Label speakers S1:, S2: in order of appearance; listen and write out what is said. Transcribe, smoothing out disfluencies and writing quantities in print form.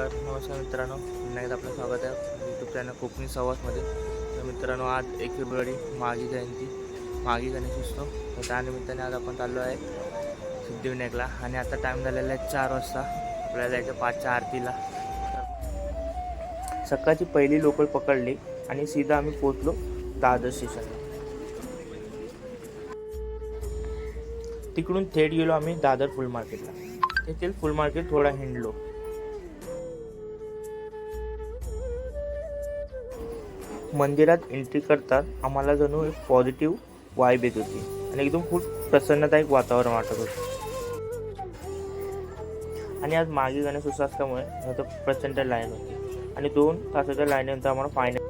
S1: नमस्कार मित्रांनो, पुन्हा एकदा आपलं स्वागत आहे यूट्यूब चॅनल कोकणी संवादमध्ये. तर मित्रांनो, आज 1 फेब्रुवारी माघी जयंती, माघी गणेशोत्सव. तर त्यानिमित्ताने आज आपण चाललो आहे सिद्धिविनायकला आणि आता टाईम झालेला आहे 4 वाजता. आपल्याला जायचं 5च्या आरतीला. सकाळची पहिली लोकल पकडली आणि सीधा आम्ही पोचलो दादर स्टेशनला. तिकडून थेट गेलो आम्ही दादर फुल मार्केटला. तेथील फुल मार्केट थोडा हिंडलो. मंदिरात एंट्री करतात आम्हाला जणू एक पॉझिटिव्ह वाईब येत होती आणि एकदम खूप प्रसन्नदायक वातावरण वाटत होतं. आणि आज माघी गणेशोत्सव असल्यामुळे प्रचंड लाईन होती आणि 2 तासाच्या लाईननंतर आम्हाला फायनल